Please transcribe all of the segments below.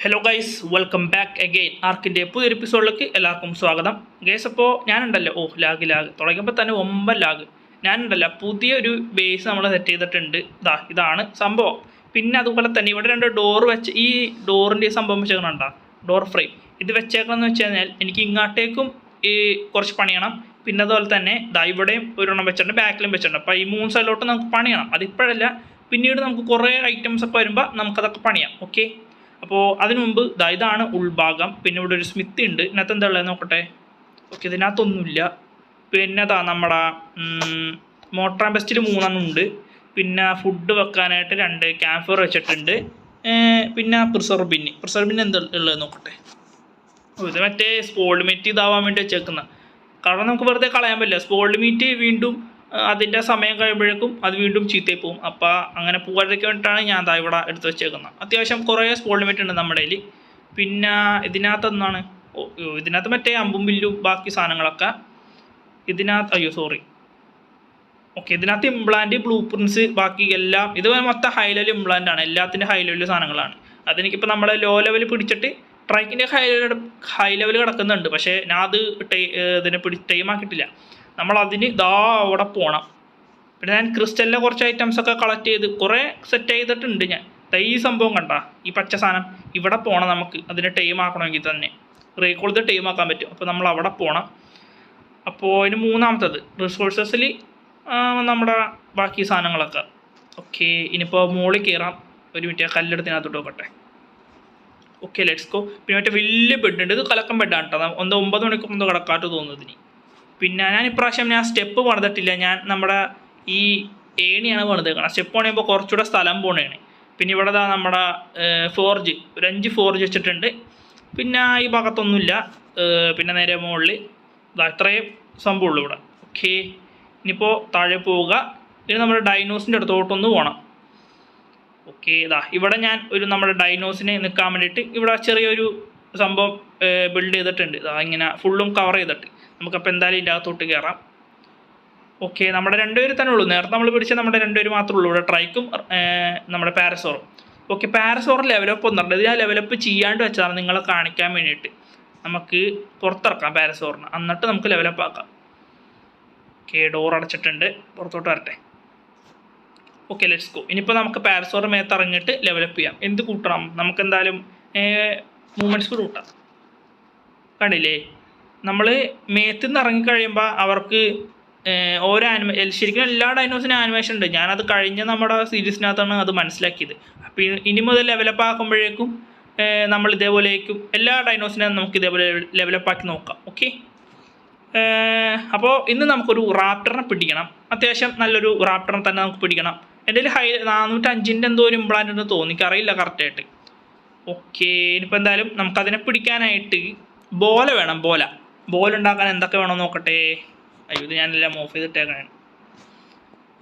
Hello guys, welcome back again. ആർക്കിൻ്റെ പുതിയൊരു എപ്പിസോഡിലേക്ക് എല്ലാവർക്കും സ്വാഗതം. ഗൈസ്, അപ്പോൾ ഞാനുണ്ടല്ലോ ലാഗ് തുടങ്ങിയപ്പോൾ തന്നെ 9 ലാഗ്. ഞാനുണ്ടല്ലോ പുതിയൊരു ബേസ് നമ്മൾ സെറ്റ് ചെയ്തിട്ടുണ്ട്. ഇതാണ് സംഭവം. പിന്നെ അതുപോലെ തന്നെ ഇവിടെ 2 ഡോർ വെച്ച് ഈ ഡോറിൻ്റെ സംഭവം വെച്ചേക്കണുണ്ടോ, ഡോർ ഫ്രെയിം ഇത് വെച്ചേക്കണമെന്ന് വെച്ച് കഴിഞ്ഞാൽ എനിക്ക് ഇങ്ങോട്ടേക്കും ഈ കുറച്ച് പണിയണം. പിന്നെ അതുപോലെ തന്നെ ഇവിടെയും ഒരെണ്ണം വെച്ചിട്ടുണ്ട്, ബാക്കിലും വെച്ചിട്ടുണ്ട്. അപ്പോൾ ഈ 3 സൈഡിലോട്ട് നമുക്ക് പണിയണം. അതിപ്പോഴല്ല, പിന്നീട് നമുക്ക് കുറേ ഐറ്റംസ് ഒക്കെ വരുമ്പോൾ നമുക്കതൊക്കെ പണിയാം. ഓക്കെ, അപ്പോൾ അതിനു മുമ്പ് ഇതാണ് ഉൾഭാഗം. പിന്നെ ഇവിടെ ഒരു സ്മിത്ത് ഉണ്ട്. ഇതിനകത്ത് എന്താ ഉള്ളത് നോക്കട്ടെ. ഓക്കെ, ഇതിനകത്തൊന്നുമില്ല. പിന്നെ നമ്മുടെ മോട്ടർ ആൻഡ് ബെസ്റ്റിൽ 3 ഉണ്ട്. പിന്നെ ഫുഡ് വെക്കാനായിട്ട് 2 ക്യാമ്പ് ഫയർ വെച്ചിട്ടുണ്ട്. പിന്നെ പ്രിസർവ് ബിന്ന് എന്താ ഉള്ളത് നോക്കട്ടെ. ഇത് മറ്റേ സ്പോൾഡ് മീറ്റ് ഇതാവാൻ വേണ്ടി വെച്ചേക്കുന്ന, കാരണം നമുക്ക് വെറുതെ കളയാൻ പറ്റില്ല. സ്പോൾഡ് മീറ്റ് വീണ്ടും അതിൻ്റെ സമയം കഴിയുമ്പോഴേക്കും അത് വീണ്ടും ചീത്തയിൽ പോകും. അപ്പോൾ അങ്ങനെ പോകാതിരിക്കാൻ വേണ്ടിയിട്ടാണ് ഞാൻ ഇവിടെ എടുത്ത് വെച്ചേക്കുന്നത്. അത്യാവശ്യം കുറേ സ്പോൾഡ് മീറ്റ് ഉണ്ട് നമ്മുടെ കയ്യിൽ. പിന്നെ ഇതിനകത്ത് എന്താണ്, ഇതിനകത്ത് മറ്റേ അമ്പും വില്ലും ബാക്കി സാധനങ്ങളൊക്കെ ഇതിനകത്ത്. ഓക്കെ, ഇതിനകത്ത് ഇംപ്ലാന്റ്, ബ്ലൂ പ്രിൻസ്, ബാക്കി എല്ലാം. ഇത് മൊത്തം ഹൈ ലെവൽ ഇംപ്ലാന്റ് ആണ്. എല്ലാത്തിൻ്റെ ഹൈ ലെവൽ സാധനങ്ങളാണ്. അതെനിക്കിപ്പോൾ നമ്മളെ ലോ ലെവൽ പിടിച്ചിട്ട് ട്രൈക്കിൻ്റെ ഹൈ ലെവൽ കിടക്കുന്നുണ്ട്. പക്ഷേ ഞാൻ അത് ഇതിനെ ടൈം ആക്കിയിട്ടില്ല. നമ്മളതിന് അവിടെ പോകണം. പിന്നെ ഞാൻ ക്രിസ്റ്റലിലെ കുറച്ച് ഐറ്റംസൊക്കെ കളക്ട് ചെയ്ത് കുറേ സെറ്റ് ചെയ്തിട്ടുണ്ട് ഞാൻ. ഈ സംഭവം കണ്ട, ഈ പച്ച സാധനം ഇവിടെ പോകണം. നമുക്ക് അതിന് ടൈം ആക്കണമെങ്കിൽ തന്നെ റീകോളത് ടൈം ആക്കാൻ പറ്റും. അപ്പോൾ നമ്മൾ അവിടെ പോകണം. അപ്പോൾ ഇതിന് 3ാമത്തത് റിസോഴ്സസിൽ നമ്മുടെ ബാക്കി സാധനങ്ങളൊക്കെ. ഓക്കെ, ഇനിയിപ്പോൾ മുകളിൽ കയറാം. ഒരു മിനിറ്റ് കല്ലെടുത്തിനകത്തോട്ട് നോക്കട്ടെ. Okay, let's go. പിന്നെ മറ്റേ വലിയ ബെഡ് ഉണ്ട്. ഇത് കലക്കം ബെഡാണ് കേട്ടോ. 9 മണിക്കൂർ എന്തോ കിടക്കാട്ട് തോന്നുന്നതിന്. പിന്നെ ഇപ്രാവശ്യം ഞാൻ സ്റ്റെപ്പ് പണിതിട്ടില്ല. ഞാൻ നമ്മുടെ ഈ ഏണിയാണ് പണിതേക്കണം. സ്റ്റെപ്പ് പണിയുമ്പോൾ കുറച്ചുകൂടെ സ്ഥലം പോണേണ്. പിന്നെ ഇവിടെ നമ്മുടെ ഫോർജ്, ഒരു 5 ഫോർജ് വെച്ചിട്ടുണ്ട്. പിന്നെ ഈ ഭാഗത്തൊന്നുമില്ല. പിന്നെ നേരെ മുകളിൽ ഇത്രയും സംഭവമുള്ളൂ ഇവിടെ. ഓക്കെ, ഇനിയിപ്പോൾ താഴെ പോവുക. ഇനി നമ്മുടെ ഡൈനോസിൻ്റെ അടുത്തോട്ടൊന്ന് പോകണം. ഓക്കെ, ഇവിടെ ഞാൻ നമ്മുടെ ഡൈനോസിനെ നിൽക്കാൻ വേണ്ടിയിട്ട് ഇവിടെ ചെറിയൊരു സംഭവം ബിൽഡ് ചെയ്തിട്ടുണ്ട്. ഇങ്ങനെ ഫുള്ളും കവർ ചെയ്തിട്ട് നമുക്കപ്പോൾ എന്തായാലും ഇതിൻ്റെ അകത്തോട്ട് കയറാം. ഓക്കെ, നമ്മുടെ 2 പേര് തന്നെ ഉള്ളൂ. നേരത്തെ നമ്മൾ പിടിച്ച നമ്മുടെ 2 പേര് മാത്രമേ ഉള്ളൂ. ഇവിടെ ട്രൈക്കും നമ്മുടെ പാരസോറും. ഓക്കെ, പാരസോർ ലെവലപ്പ് ഒന്നുണ്ട്. ഇത് ഞാൻ ലെവലപ്പ് ചെയ്യാണ്ട് വെച്ചതാണ് നിങ്ങളെ കാണിക്കാൻ വേണ്ടിയിട്ട്. നമുക്ക് പുറത്തിറക്കാം പാരസോറിന്, എന്നിട്ട് നമുക്ക് ലെവലപ്പ് ആക്കാം. ഓക്കെ, ഡോർ അടച്ചിട്ടുണ്ട്. പുറത്തോട്ട് വരട്ടെ. Okay, let's go. ഇനിയിപ്പോൾ നമുക്ക് പാരസോർ മേത്തിറങ്ങിയിട്ട് ലെവലപ്പ് ചെയ്യാം. എന്ത് കൂട്ടണം? നമുക്ക് എന്തായാലും മൂവ്മെൻറ്റ് സ്പീഡ് കൂട്ടാം. കണ്ടില്ലേ, നമ്മൾ മേത്തിൽ നിന്ന് ഇറങ്ങിക്കഴിയുമ്പോൾ അവർക്ക് ഓരോ ശരിക്കും എല്ലാ ഡൈനോസിനും ആനിമേഷൻ ഉണ്ട്. ഞാനത് കഴിഞ്ഞ നമ്മുടെ സീരീസിനകത്താണ് അത് മനസ്സിലാക്കിയത്. അപ്പോൾ ഇനി മുതൽ ലെവലപ്പ് ആക്കുമ്പോഴേക്കും നമ്മൾ ഇതേപോലെയായിരിക്കും എല്ലാ ഡൈനോസിനെയും നമുക്ക് ഇതേപോലെ ലെവലപ്പ് ആക്കി നോക്കാം. ഓക്കെ, അപ്പോൾ ഇന്ന് നമുക്കൊരു റാപ്റ്ററിനെ പിടിക്കണം. അത്യാവശ്യം നല്ലൊരു റാപ്റ്ററിനെ തന്നെ നമുക്ക് പിടിക്കണം. എൻ്റെ കയ്യിൽ 405 എന്തോ ഒരു ഇംപ്ലാന്റ് ഉണ്ടെന്ന് തോന്നി, എനിക്കറിയില്ല കറക്റ്റായിട്ട്. ഓക്കെ, ഇനിയിപ്പോൾ എന്തായാലും നമുക്കതിനെ പിടിക്കാനായിട്ട് ബോല വേണം. ബോല ഉണ്ടാക്കാൻ എന്തൊക്കെ വേണമെന്ന് നോക്കട്ടെ. അയ്യോ, ഇത് ഞാനെല്ലാം ഓഫ് ചെയ്തിട്ടേക്കാണ്.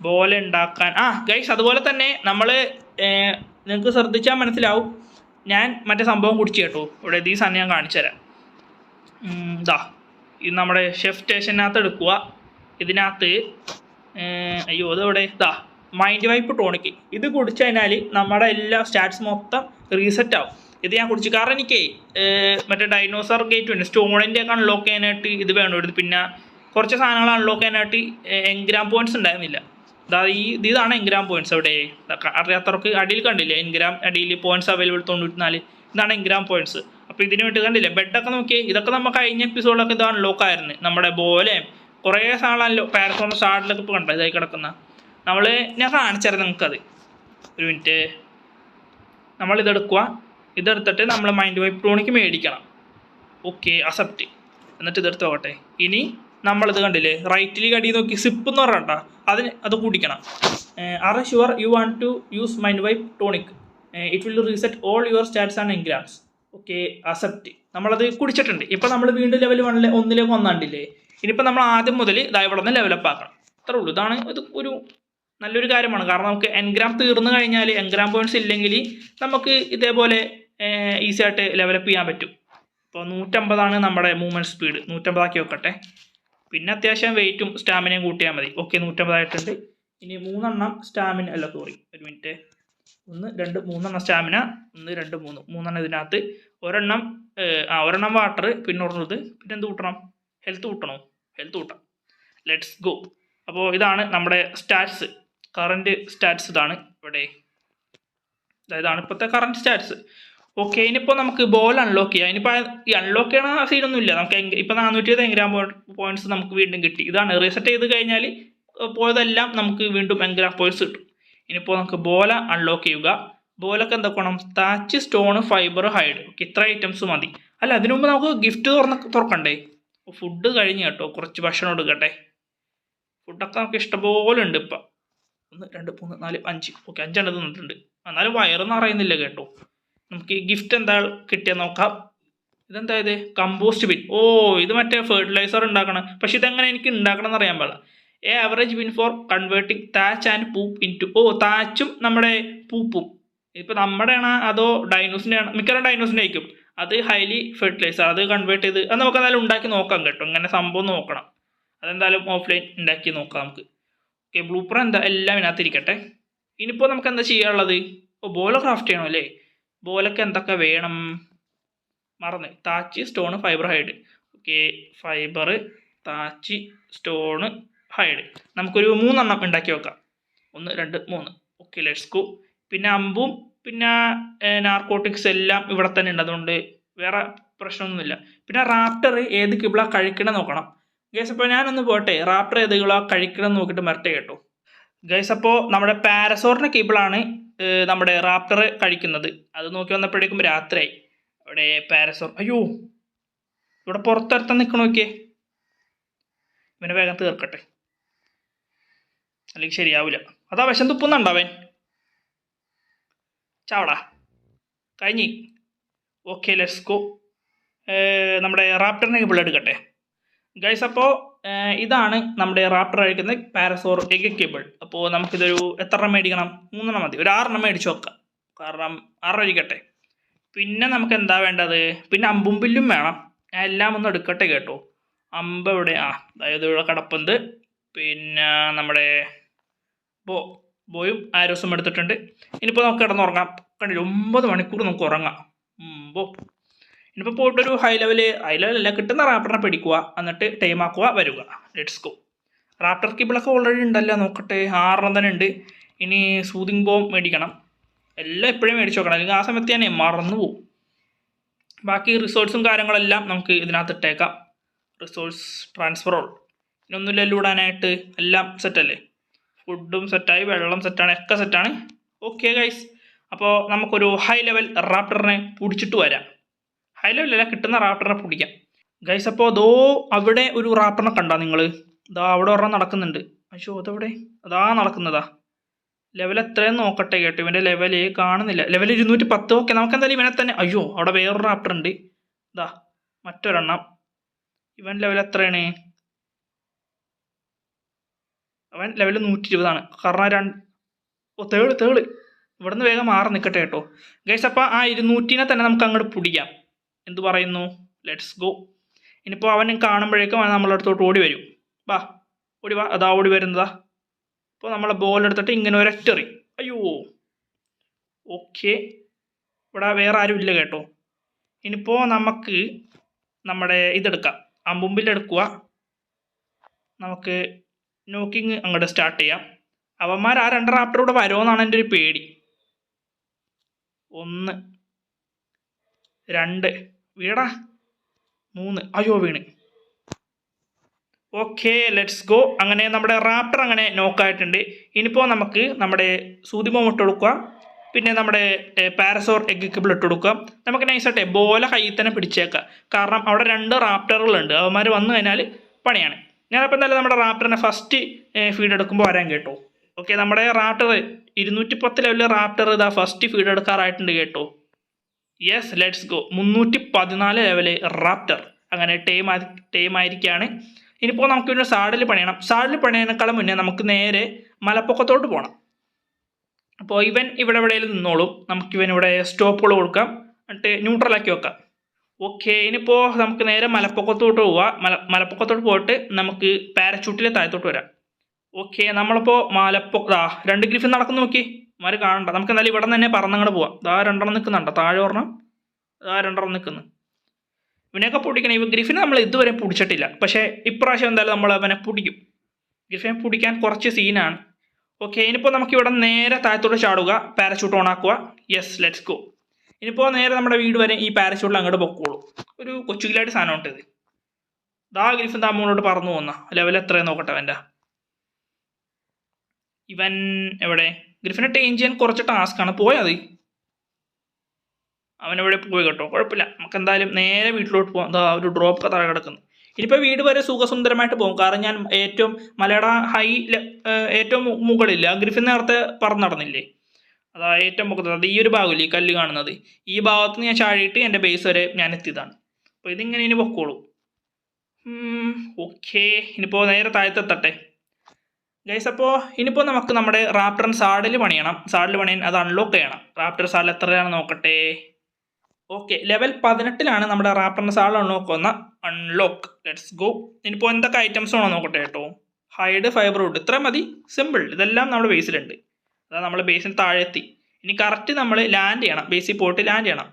ബോല ഉണ്ടാക്കാൻ ഗൈസ്, അതുപോലെ തന്നെ നമ്മൾ നിങ്ങൾക്ക് ശ്രദ്ധിച്ചാൽ മനസ്സിലാവും, ഞാൻ മറ്റേ സംഭവം കുടിച്ചു കേട്ടോ. ഇവിടെ ഈ സാധനം ഞാൻ കാണിച്ചു തരാം. ഇത് നമ്മുടെ ഷെഫ് സ്റ്റേഷനകത്ത് എടുക്കുക. ഇതിനകത്ത് അയ്യോ അതെവിടെ മൈൻഡ് വൈപ്പ് ടോണിക്ക്. ഇത് കുടിച്ചു കഴിഞ്ഞാൽ നമ്മുടെ എല്ലാ സ്റ്റാറ്റ്സ് മൊത്തം റീസെറ്റ് ആവും. ഇത് ഞാൻ കുടിച്ചു, കാരണം എനിക്ക് മറ്റേ ഡൈനോസർ ഗേറ്റ് ഉണ്ട്, സ്റ്റോണിൻ്റെ ഒക്കെ അൺലോക്ക് ചെയ്യാനായിട്ട് ഇത് വേണം. പിന്നെ കുറച്ച് സാധനങ്ങൾ അൺലോക്ക് ചെയ്യാനായിട്ട് എൻഗ്രാം പോയിൻറ്റ്സ് ഉണ്ടായിരുന്നില്ല. ഇതാണ് എൻഗ്രാം പോയിൻറ്റ്സ്. അവിടെ അറിയാത്തവർക്ക് അടിയിൽ കണ്ടില്ലേ, എൻഗ്രാം അടിയിൽ പോയിൻറ്റ്സ് അവൈലബിൾ 94. ഇതാണ് എൻഗ്രാം പോയിൻറ്റ്സ്. അപ്പോൾ ഇതിന് വേണ്ടി കണ്ടില്ലേ ബെഡൊക്കെ നോക്കിയേ. ഇതൊക്കെ നമ്മൾ കഴിഞ്ഞ എപ്പിസോഡിലൊക്കെ ഇത് അൺലോക്ക് ആയിരുന്നു. നമ്മുടെ ബോലയും കുറേ സാധനം പാരസോണിൻ്റെ സ്റ്റാർട്ടിലൊക്കെ ഇപ്പോൾ കണ്ടോ ഇതായി കിടക്കുന്ന. ഞാൻ കാണിച്ചായിരുന്നു നിങ്ങൾക്കത്. ഒരു മിനിറ്റ്, നമ്മളിതെടുക്കുക. ഇതെടുത്തിട്ട് നമ്മൾ മൈൻഡ് വൈപ്പ് ടോണിക്ക് മേടിക്കണം. Okay, accept. എന്നിട്ട് ഇതെടുത്ത് നോക്കട്ടെ. ഇനി നമ്മളിത് കണ്ടില്ലേ, റൈറ്റിൽ കടി നോക്കി സിപ്പ് എന്ന് പറഞ്ഞാ അത് കൂടിക്കണം. Are sure you want to use mind wipe tonic, it will reset all your stats and engrams. Okay, accept. നമ്മളത് കുടിച്ചിട്ടുണ്ട്. ഇപ്പോൾ നമ്മൾ വീണ്ടും ലെവൽ 1ലേക്ക് വന്നിട്ടില്ലേ. ഇനിയിപ്പോൾ നമ്മൾ ആദ്യം മുതൽ ഇവിടെ നിന്ന് ലെവലപ്പ് ആക്കണം. അത്രേ ഉള്ളൂ. ഇതാണ് ഇത് ഒരു നല്ലൊരു കാര്യമാണ്. കാരണം നമുക്ക് എൻഗ്രാം തീർന്നു കഴിഞ്ഞാൽ, എൻഗ്രാം പോയിൻറ്റ്സ് ഇല്ലെങ്കിൽ നമുക്ക് ഇതേപോലെ ഈസി ആയിട്ട് ലെവലപ്പ് ചെയ്യാൻ പറ്റും. ഇപ്പോൾ 150 നമ്മുടെ മൂവ്മെൻറ്റ് സ്പീഡ്. 150 ആക്കി വെക്കട്ടെ. പിന്നെ അത്യാവശ്യം വെയിറ്റും സ്റ്റാമിനയും കൂട്ടിയാൽ മതി. ഓക്കെ, 150 ആയിട്ടുണ്ട്. ഇനി 3 സ്റ്റാമിന ഒരു മിനിറ്റ്. 1 2 3 സ്റ്റാമിന, 1 2 3 മൂന്നെണ്ണം ഇതിനകത്ത്. ഒരെണ്ണം ഒരെണ്ണം വാട്ടർ, പിന്നെ ഒരെണ്ണത്, പിന്നെ എന്ത് കൂട്ടണം? ഹെൽത്ത് കൂട്ടണോ? ഹെൽത്ത് കൂട്ടാം. Let's go. അപ്പോൾ ഇതാണ് നമ്മുടെ സ്റ്റാറ്റ്സ്, കറൻറ്റ് സ്റ്റാറ്റ്സ് ഇതാണ് ഇവിടെ. ഇതാണ് ഇപ്പോഴത്തെ കറൻറ്റ് സ്റ്റാറ്റ്സ്. ഓക്കെ, ഇനിയിപ്പോൾ നമുക്ക് ബോൾ അൺലോക്ക് ചെയ്യാം. ഇനിയിപ്പോൾ ഈ അൺലോക്ക് ചെയ്യണ സീനൊന്നും ഇല്ല. നമുക്ക് ഇപ്പോൾ 420 എൻഗ്രാം പോയിന്റ്സ് നമുക്ക് വീണ്ടും കിട്ടി. ഇതാണ് റീസെറ്റ് ചെയ്ത് കഴിഞ്ഞാൽ പോയതെല്ലാം നമുക്ക് വീണ്ടും എൻഗ്രാം പോയിന്റ്സ് കിട്ടും. ഇനിയിപ്പോൾ നമുക്ക് ബോല അൺലോക്ക് ചെയ്യുക. ബോലൊക്കെ എന്തൊക്കെ വേണം? Thich, stone, fibre, hide. Okay, ഇത്ര ഐറ്റംസ് മതി. അല്ല, അതിനു മുമ്പ് നമുക്ക് ഗിഫ്റ്റ് തുറക്കണ്ടേ? ഫുഡ് കഴിഞ്ഞ് കേട്ടോ, കുറച്ച് ഭക്ഷണം എടുക്കട്ടെ. ഫുഡൊക്കെ നമുക്ക് ഇഷ്ടംപോലെ ഉണ്ട് ഇപ്പം. 1 2 3 4 5. ഓക്കെ, 5 എണ്ണം തന്നിട്ടുണ്ട്. എന്നാലും വയറൊന്നും അറിയുന്നില്ല കേട്ടോ. നമുക്ക് ഈ ഗിഫ്റ്റ് എന്താ കിട്ടിയെന്ന് നോക്കാം. ഇതെന്താ ഇത്? Compost bin. ഓ, ഇത് മറ്റേ ഫെർട്ടിലൈസർ ഉണ്ടാക്കണം. പക്ഷെ ഇതെങ്ങനെ എനിക്ക് ഉണ്ടാക്കണം എന്ന് അറിയാൻ പാടില്ല. Average bin for converting thatch and poop into. Oh, താച്ചും നമ്മുടെ പൂപ്പും ഇപ്പോൾ നമ്മുടെ ആണോ അതോ ഡൈനോസിൻ്റെ ആണ്? മിക്കവാറും ഡൈനോസിൻ്റെ ആയിരിക്കും. അത് ഹൈലി ഫെർട്ടിലൈസർ, അത് കൺവേർട്ട് ചെയ്ത് അത് നമുക്ക് എന്തായാലും ഉണ്ടാക്കി നോക്കാം കേട്ടോ. ഇങ്ങനെ സംഭവം നോക്കണം. അതെന്തായാലും ഓഫ്ലൈൻ ഉണ്ടാക്കി നോക്കാം നമുക്ക്. ഓക്കെ, ബ്ലൂപ്പർ എന്താ എല്ലാം ഇതിനകത്ത് ഇരിക്കട്ടെ. ഇനിയിപ്പോൾ നമുക്ക് എന്താ ചെയ്യാനുള്ളത്? ഓ, ബോല ക്രാഫ്റ്റ് ചെയ്യണം അല്ലേ? ബോലൊക്കെ എന്തൊക്കെ വേണം? മറന്ന്. Thich, stone, fibre, hide. Okay, fibre, Thich, stone, hide. നമുക്കൊരു 3 എണ്ണം ഉണ്ടാക്കി വെക്കാം. 1 2 3. Okay, let's go. പിന്നെ അമ്പും പിന്നെ നാർക്കോട്ടിക്സ് എല്ലാം ഇവിടെ തന്നെ ഉണ്ട്. അതുകൊണ്ട് വേറെ പ്രശ്നമൊന്നുമില്ല. പിന്നെ റാപ്റ്റർ ഏത് കിബിള കഴിക്കണം നോക്കണം ഗൈസ്. അപ്പോൾ ഞാനൊന്ന് പോട്ടെ, റാപ്റ്റർ ഏത് കിബിള കഴിക്കണം നോക്കിയിട്ട് മരട്ടെ കേട്ടോ ഗൈസ്. അപ്പോൾ നമ്മുടെ പാരസോറിൻ്റെ കിബിളാണ് നമ്മുടെ റാപ്റ്റർ കഴിക്കുന്നത്. അത് നോക്കി വന്നപ്പോഴേക്കും രാത്രിയായി. ഇവിടെ പാരസോർ, അയ്യോ ഇവിടെ പുറത്തെടുത്താൻ നിൽക്കണ നോക്കിയേ. ഇവനെ വേഗം തീർക്കട്ടെ, അല്ലെങ്കിൽ ശരിയാവില്ല. അതാ വിഷം തുപ്പുന്നുണ്ടാവൻ. ചാവടാ, കഴിഞ്ഞ്. Okay, let's go. നമ്മുടെ റാപ്റ്ററിനെ കിബിൾ എടുക്കട്ടെ ഗൈസ്. അപ്പോൾ ഇതാണ് നമ്മുടെ റാപ്റ്റർ കഴിക്കുന്ന പാരസോർ എഗ് കേബിൾ. അപ്പോൾ നമുക്കിതൊരു എത്ര എണ്ണം മേടിക്കണം? 3 എണ്ണം മതി. ഒരു 6 എണ്ണം മേടിച്ച് വെക്കാം, കാരണം 6 ഇരിക്കട്ടെ. പിന്നെ നമുക്ക് എന്താ വേണ്ടത്? പിന്നെ അമ്പും ബില്ലും വേണം. ഞാൻ എല്ലാം ഒന്ന് എടുക്കട്ടെ കേട്ടോ. അമ്പ് ഇവിടെ, അതായത് ഇവിടെ കിടപ്പുണ്ട്. പിന്നെ നമ്മുടെ ബോയും ആരോസും എടുത്തിട്ടുണ്ട്. ഇനിയിപ്പോൾ നമുക്ക് കിടന്നുറങ്ങാം. കണ്ടില്ല, 9 മണിക്കൂർ നമുക്ക് ഉറങ്ങാം. ഇനിയിപ്പോൾ പോയിട്ടൊരു ഹൈ ലെവലല്ല, കിട്ടുന്ന റാപ്റ്ററിനെ പിടിക്കുക, എന്നിട്ട് ടൈം ആക്കുക, വരിക. Let's go. റാപ്റ്റർ കിബിളൊക്കെ ഓൾറെഡി ഉണ്ടല്ലോ, നോക്കട്ടെ. 6 എണ്ണം തന്നെ ഉണ്ട്. ഇനി സൂതിങ് ബോം മേടിക്കണം. എല്ലാം എപ്പോഴും മേടിച്ച് നോക്കണം, അല്ലെങ്കിൽ ആ സമയത്ത് ഞാൻ മറന്നു പോകും. ബാക്കി റിസോഴ്സും കാര്യങ്ങളെല്ലാം നമുക്ക് ഇതിനകത്ത് ഇട്ടേക്കാം. Resource transfer all. ഇനൊന്നുമില്ലല്ലോ ഇടാനായിട്ട്, എല്ലാം സെറ്റല്ലേ? ഫുഡും സെറ്റായി, വെള്ളം സെറ്റാണ്, ഒക്കെ സെറ്റാണ്. ഓക്കെ ഗൈസ്, അപ്പോൾ നമുക്കൊരു ഹൈ ലെവൽ റാപ്റ്ററിനെ പിടിച്ചിട്ട് വരാം. ഹൈ ലെവലല്ല, കിട്ടുന്ന റാപ്റ്ററിനെ പിടിക്കാം ഗൈസ്. അപ്പോൾ അതോ അവിടെ ഒരു റാപ്റ്ററിനെ കണ്ടാ നിങ്ങൾ? ഇതാ അവിടെ ഒരെണ്ണം നടക്കുന്നുണ്ട്. അയ്യോ, അതെവിടെ? അതാ നടക്കുന്നതാ. ലെവൽ എത്രയെന്ന് നോക്കട്ടെ കേട്ടോ. ഇവൻ്റെ ലെവല് കാണുന്നില്ല. ലെവൽ 210. ഓക്കെ, നമുക്ക് എന്തായാലും ഇവനെ തന്നെ. അയ്യോ, അവിടെ വേറൊരു റാപ്റ്റർ ഉണ്ട്. ഇതാ മറ്റൊരെണ്ണം. ഇവൻ ലെവൽ എത്രയാണ്? അവൻ ലെവൽ 120 കാരണം തേള്. ഇവിടെ നിന്ന് വേഗം മാറി നിൽക്കട്ടെ കേട്ടോ ഗൈസ്. അപ്പോൾ ആ 200നെ തന്നെ നമുക്ക് അങ്ങോട്ട് പിടിക്കാം. എന്ത് പറയുന്നു? Let's go. ഇനിയിപ്പോൾ അവൻ കാണുമ്പോഴേക്കും അവൻ നമ്മളെ അടുത്തോട്ട് ഓടി വരും. ഓടി വാ. അതാ ഓടി വരുന്നതാ. അപ്പോൾ നമ്മളെ ബോൾ എടുത്തിട്ട് ഇങ്ങനെ ഒരൊറ്ററി. അയ്യോ, ഓക്കെ. ഇവിടെ വേറെ ആരും ഇല്ല കേട്ടോ. ഇനിയിപ്പോൾ നമുക്ക് നമ്മുടെ ഇതെടുക്കാം, അമ്പുമ്പിലെടുക്കുക. നമുക്ക് നോക്കിങ് അങ്ങോട്ട് സ്റ്റാർട്ട് ചെയ്യാം. അവന്മാർ ആ 2 റാപ്റ്റർ കൂടെ വരുമോയെന്നാണ് എൻ്റെ ഒരു പേടി. 1 2 വീടാ 3. അയ്യോ, വീണ്. Okay, let's go. അങ്ങനെ നമ്മുടെ റാപ്റ്റർ അങ്ങനെ നോക്കായിട്ടുണ്ട്. ഇനിയിപ്പോൾ നമുക്ക് നമ്മുടെ സൂതിമോം ഇട്ട് കൊടുക്കുക. പിന്നെ നമ്മുടെ പാരസോർ എഗ് കിബിൾ ഇട്ട് കൊടുക്കുക. നമുക്ക് നൈസായിട്ടെ ബോല കയ്യിൽ തന്നെ പിടിച്ചേക്കാം, കാരണം അവിടെ 2 റാപ്റ്ററുകളുണ്ട്. അവന്മാർ വന്നു കഴിഞ്ഞാൽ പണിയാണ്. ഞാനപ്പോൾ എന്തായാലും നമ്മുടെ റാപ്റ്ററിനെ ഫസ്റ്റ് ഫീഡ് എടുക്കുമ്പോൾ വരാൻ കേട്ടോ. ഓക്കെ, നമ്മുടെ റാപ്റ്റർ 210 ലെവലിൽ റാപ്റ്റർ ഇതാ ഫസ്റ്റ് ഫീഡ് എടുക്കാറായിട്ടുണ്ട് കേട്ടോ. Yes, let's go. 314 level Raptor അങ്ങനെ ടൈം ആയിരിക്കുകയാണ്. ഇനിയിപ്പോൾ നമുക്ക് പിന്നെ സാഡിൽ പണിയണം. സാഡിൽ പണിയതിനേക്കാളും മുന്നേ നമുക്ക് നേരെ മലപ്പൊക്കത്തോട്ട് പോകണം. അപ്പോൾ ഇവൻ ഇവിടെ എവിടെയെങ്കിലും നിന്നോളും. നമുക്കിവൻ ഇവിടെ സ്റ്റോപ്പുകൾ കൊടുക്കാം, എന്നിട്ട് ന്യൂട്രലാക്കി വെക്കാം. ഓക്കെ, ഇനിയിപ്പോൾ നമുക്ക് നേരെ മലപ്പൊക്കത്തോട്ട് പോവാം. മലപ്പൊക്കത്തോട്ട് പോയിട്ട് നമുക്ക് പാരച്യൂട്ടിലെ താഴത്തോട്ട് വരാം. ഓക്കെ, നമ്മളിപ്പോൾ 2 ഗ്രിഫിൻ നടക്കുന്നു നോക്കി. ഇവന്മാർ കാണണ്ട. നമുക്ക് എന്നാലും ഇവിടെ നിന്ന് തന്നെ പറന്നങ്ങോട്ട് പോവാം. ഇതാ രണ്ടെണ്ണം നിൽക്കുന്നുണ്ടോ? താഴെ ഒരെണ്ണം, ഇതാ രണ്ടെണ്ണം നിൽക്കുന്നു. ഇവനെയൊക്കെ പിടിക്കണം. ഇവ ഗ്രിഫിനെ നമ്മൾ ഇതുവരെ പിടിച്ചിട്ടില്ല. പക്ഷേ ഇപ്രാവശ്യം എന്തായാലും നമ്മൾ അവനെ പിടിക്കും. ഗ്രിഫിനെ പിടിക്കാൻ കുറച്ച് സീനാണ്. ഓക്കെ, ഇനിയിപ്പോൾ നമുക്ക് ഇവിടെ നേരെ താഴത്തോട്ട് ചാടുക, പാരച്യൂട്ട് ഓൺ ആക്കുക. Yes, let's go. ഇനിയിപ്പോൾ നേരെ നമ്മുടെ വീട് വരെ ഈ പാരച്യൂട്ടിൽ അങ്ങോട്ട് പൊക്കോളൂ. ഒരു കൊച്ചുകിലായിട്ട് സാധനം ഉണ്ട് ഇത്. ദാ ഗ്രിഫിൻ താ മുകളിലോട്ട് പറന്നു പോകുന്ന ലെവൽ എത്രയും നോക്കട്ടെ അവൻ്റെ. ഇവൻ എവിടെ? ഗ്രിഫിനെ ടേം ചെയ്യാൻ കുറച്ച് ടാസ്ക്കാണ്. പോയത് അവനെവിടെ പോയി കേട്ടോ, കുഴപ്പമില്ല. നമുക്ക് എന്തായാലും നേരെ വീട്ടിലോട്ട് പോകാം. എന്താ ഒരു ഡ്രോപ്പ് താഴെ കിടക്കുന്നു. ഇനിയിപ്പോൾ വീട് വരെ സുഖസുന്ദരമായിട്ട് പോകും. കാരണം ഞാൻ ഏറ്റവും മലയുടെ ഏറ്റവും മുകളില്ല. ഗ്രിഫിൻ നേരത്തെ പറന്ന് നടന്നില്ലേ, അതാ ഏറ്റവും മുഖത്ത്. അത് ഈ ഒരു ഭാഗമില്ലേ ഈ കല്ല് കാണുന്നത്, ഈ ഭാഗത്ത് നിന്ന് ഞാൻ ചാടിയിട്ട് എൻ്റെ ബേസ് വരെ ഞാൻ എത്തിയതാണ്. അപ്പോൾ ഇതിങ്ങനെ ഇനി പൊക്കോളൂ. ഓക്കെ, ഇനിയിപ്പോൾ നേരെ താഴത്തെത്തട്ടെ ഗൈസ്. അപ്പോൾ ഇനിയിപ്പോൾ നമുക്ക് നമ്മുടെ റാപ്റ്റർ സാഡിൽ പണിയണം. സാഡിൽ പണിയാൻ അത് അൺലോക്ക് ചെയ്യണം. റാപ്റ്റർ സാഡിൽ എത്രയാണ് നോക്കട്ടെ. ഓക്കെ, ലെവൽ 18ലാണ് നമ്മുടെ റാപ്റ്ററിൻ്റെ സാഡിൽ അൺലോക്ക്. Let's go. ഇനിയിപ്പോൾ എന്തൊക്കെ ഐറ്റംസ് വേണോ നോക്കട്ടെ കേട്ടോ. ഹൈഡ്, ഫൈബർ വുഡ്, ഇത്ര മതി, സിമ്പിൾ. ഇതെല്ലാം നമ്മുടെ ബേസിലുണ്ട്. അതാ നമ്മൾ ബേസിന് താഴെ എത്തി. ഇനി കറക്റ്റ് നമ്മൾ ലാൻഡ് ചെയ്യണം, ബേസിൽ പോയിട്ട് ലാൻഡ് ചെയ്യണം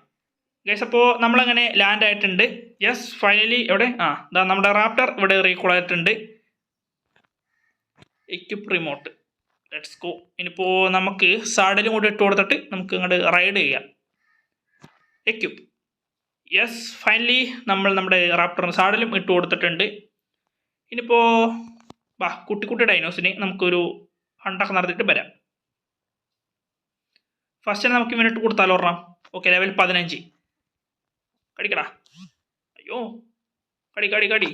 ഗൈസ്. അപ്പോൾ നമ്മളങ്ങനെ ലാൻഡ് ആയിട്ടുണ്ട്. യെസ്, ഫൈനലി എവിടെ? ഇതാ നമ്മുടെ റാപ്റ്റർ ഇവിടെ റീകോൾ ആയിട്ടുണ്ട്. Equip remote, let's go. ഇനിയിപ്പോൾ നമുക്ക് സാഡിലും കൂടി ഇട്ട് കൊടുത്തിട്ട് നമുക്ക് ഇങ്ങോട്ട് റൈഡ് ചെയ്യാം. എക്യുപ്പ്, യെസ്, ഫൈനലി നമ്മൾ നമ്മുടെ റാപ്റ്ററിന് സാഡിലും ഇട്ട് കൊടുത്തിട്ടുണ്ട്. ഇനിയിപ്പോൾ കുട്ടി കുട്ടി ഡൈനോസിന് നമുക്കൊരു ഹണ്ടൊക്കെ നടത്തിയിട്ട് വരാം. ഫസ്റ്റ് തന്നെ നമുക്ക് ഇവനിട്ട് കൊടുത്താലോ ഒരെണ്ണം. Okay, level 15. കടിക്കടാ. അയ്യോ, കടി കടി കടി.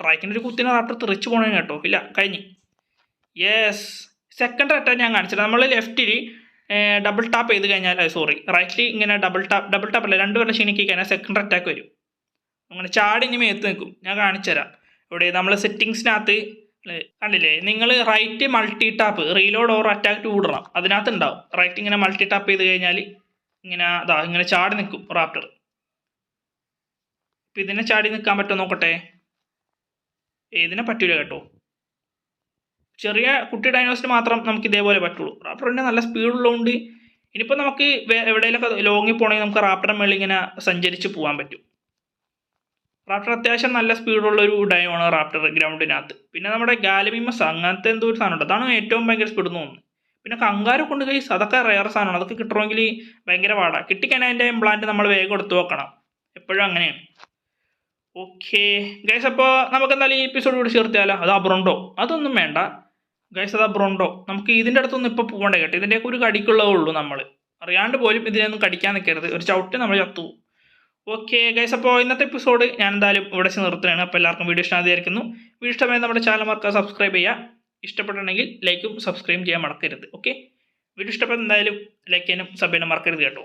ട്രൈക്കിൻ്റെ ഒരു കുത്തിനെ റാപ്റ്റർ തെറിച്ച് പോകണേ കേട്ടോ. ഇല്ല, കഴിഞ്ഞ്. യെസ്, സെക്കൻഡ് അറ്റാക്ക് ഞാൻ കാണിച്ചില്ല. നമ്മൾ ലെഫ്റ്റിൽ ഡബിൾ ടാപ്പ് ചെയ്ത് കഴിഞ്ഞാൽ, സോറി, റൈറ്റിൽ ഇങ്ങനെ ഡബിൾ ടാപ്പ് അല്ല, 2 വരെ ക്ഷണിക്കി കഴിഞ്ഞാൽ സെക്കൻഡ് അറ്റാക്ക് വരും. അങ്ങനെ ചാടി ഇനി മേത്ത് നിൽക്കും. ഞാൻ കാണിച്ചുതരാം. ഇവിടെ നമ്മൾ സെറ്റിങ്സിനകത്ത് കണ്ടില്ലേ, നിങ്ങൾ right multi tap reload or attack 2 ഇടണം. അതിനകത്ത് ഉണ്ടാവും. റൈറ്റ് ഇങ്ങനെ മൾട്ടി ടാപ്പ് ചെയ്ത് കഴിഞ്ഞാൽ ഇങ്ങനെ ചാടി നിൽക്കും റാപ്റ്റർ. ഇപ്പം ഇതിനെ ചാടി നിൽക്കാൻ പറ്റുമോ നോക്കട്ടെ. ഇതിനെ പറ്റൂല കേട്ടോ. ചെറിയ കുട്ടി ഡൈനോസിന് മാത്രം നമുക്ക് ഇതേപോലെ പറ്റുള്ളൂ. റാപ്റ്ററിൻ്റെ നല്ല സ്പീഡുള്ളതുകൊണ്ട് ഇനിയിപ്പോൾ നമുക്ക് എവിടെയെങ്കിലൊക്കെ ലോങ്ങിൽ പോകണമെങ്കിൽ നമുക്ക് റാപ്റ്ററിൻ്റെ മേളിൽ ഇങ്ങനെ സഞ്ചരിച്ച് പോകാൻ പറ്റും. റാപ്റ്റർ അത്യാവശ്യം നല്ല സ്പീഡുള്ള ഒരു ഡൈനോ ആണ് റാപ്റ്റർ ഗ്രൗണ്ടിനകത്ത്. പിന്നെ നമ്മുടെ ഗാലമിമസ് അങ്ങനത്തെ എന്തോ ഒരു സാധനമുണ്ട്, അതാണ് ഏറ്റവും ഭയങ്കര സ്പീഡ് എന്ന് തോന്നുന്നത്. പിന്നെ കങ്കാരെ കൊണ്ട് കൈസ്, അതൊക്കെ റെയർ സാധനമാണ്. അതൊക്കെ കിട്ടണമെങ്കിൽ ഭയങ്കര പാടാണ്. കിട്ടിക്കഴിഞ്ഞാൽ അതിൻ്റെ ഇംപ്ലാന്റ് നമ്മൾ വേഗം എടുത്ത് വെക്കണം. എപ്പോഴും അങ്ങനെയാണ്. ഓക്കെ ഗൈസ്, അപ്പോൾ നമുക്ക് എന്തായാലും ഈ എപ്പിസോഡ് കൂടി ചേർത്തിയാലോ. അത് ബ്രോണ്ടോ, അതൊന്നും വേണ്ട ഗൈസ്. അത് ബ്രോണ്ടോ നമുക്ക് ഇതിൻ്റെ അടുത്തൊന്നും ഇപ്പോൾ പോകണ്ടേ കേട്ടോ. ഇതിൻ്റെയൊക്കെ ഒരു കടിക്കുള്ളതേ ഉള്ളൂ. നമ്മൾ അറിയാണ്ട് പോലും ഇതിനൊന്നും കടിക്കാൻ നിൽക്കരുത്. ഒരു ചവിട്ട് നമ്മൾ ചത്തു. ഓക്കെ ഗൈസ്, അപ്പോൾ ഇന്നത്തെ എപ്പിസോഡ് ഞാൻ എന്തായാലും ഇവിടെ വെച്ച് നിർത്തുകയാണ്. അപ്പോൾ എല്ലാവർക്കും വീഡിയോ ഇഷ്ടമായിരിക്കുന്നു. വീഡിയോ ഇഷ്ടമായി നമ്മുടെ ചാനൽ മറക്കാതെ സബ്സ്ക്രൈബ് ചെയ്യുക. ഇഷ്ടപ്പെട്ടിട്ടുണ്ടെങ്കിൽ ലൈക്കും സബ്സ്ക്രൈബ് ചെയ്യാൻ മറക്കരുത്. ഓക്കെ, വീഡിയോ ഇഷ്ടപ്പെട്ട എന്തായാലും ലൈക്ക് ചെയ്യാനും സബ് ചെയ്യാനും മറക്കരുത് കേട്ടോ.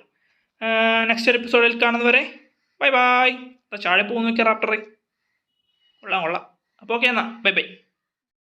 നെക്സ്റ്റ് ഒരു എപ്പിസോഡിൽ കാണുന്നവരെ ബൈ ബൈ. ചാടി പോകുന്ന നോക്കിയാൽ റാപ്റ്ററെ കൊള്ളാം. അപ്പോൾ ഓക്കെ എന്നാൽ ബൈ ബൈ.